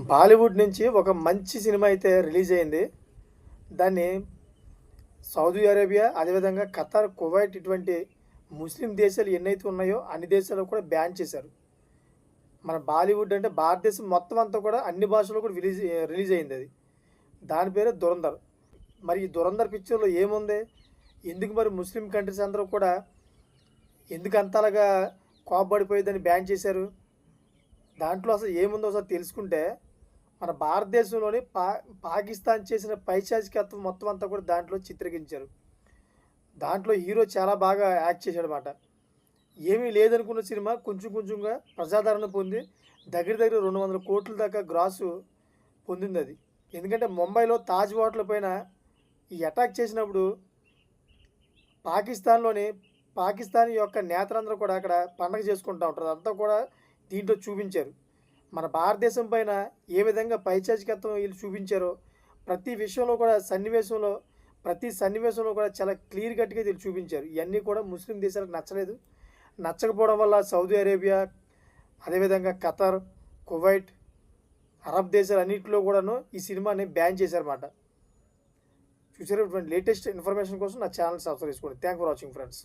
బాలీవుడ్ నుంచి ఒక మంచి సినిమా అయితే రిలీజ్ అయింది. దాన్ని సౌదీ అరేబియా, అదేవిధంగా ఖతార్, కువైట్ ఇటువంటి ముస్లిం దేశాలు ఎన్నైతే ఉన్నాయో అన్ని దేశాల్లో కూడా బ్యాన్ చేశారు. మన బాలీవుడ్ అంటే భారతదేశం మొత్తం అంతా కూడా అన్ని భాషల్లో కూడా రిలీజ్ అయింది అది. దాని పేరే దురంధర్. మరి ఈ దురంధర్ పిక్చర్లో ఏముంది? ఎందుకు మరి ముస్లిం కంట్రీస్ అందరూ కూడా ఎందుకు అంతలాగా కోపపడిపోయి బ్యాన్ చేశారు? దాంట్లో అసలు ఏముందో ఒకసారి తెలుసుకుంటే మన భారతదేశంలోని పాకిస్తాన్ చేసిన పైశాచికత్వం మొత్తం అంతా కూడా దాంట్లో చిత్రీకరించారు. దాంట్లో హీరో చాలా బాగా యాక్ట్ చేశాడనమాట. ఏమీ లేదనుకున్న సినిమా కొంచెం కొంచెంగా ప్రజాదరణ పొంది దగ్గర దగ్గర 200 కోట్ల దాకా గ్రాసు పొందింది అది. ఎందుకంటే ముంబైలో తాజ్ హోటల్ పైన ఈ అటాక్ చేసినప్పుడు పాకిస్తాన్ యొక్క నేతలందరూ కూడా అక్కడ పండగ చేసుకుంటూ ఉంటారు. అదంతా కూడా దీంట్లో చూపించారు. మన భారతదేశం పైన ఏ విధంగా పైశాచికత్వం వీళ్ళు చూపించారో ప్రతి విషయంలో కూడా ప్రతి సన్నివేశంలో కూడా చాలా క్లియర్ కట్గా వీళ్ళు చూపించారు. ఇవన్నీ కూడా ముస్లిం దేశాలకు నచ్చలేదు. నచ్చకపోవడం వల్ల సౌదీ అరేబియా, అదేవిధంగా ఖతార్, కువైట్, అరబ్ దేశాలు అన్నింటిలో కూడాను ఈ సినిమాని బ్యాన్ చేశారన్నమాట. ఫ్యూచర్ లేటెస్ట్ ఇన్ఫర్మేషన్ కోసం నా ఛానల్ సబ్స్క్రైబ్ చేసుకోండి. Thank for watching friends.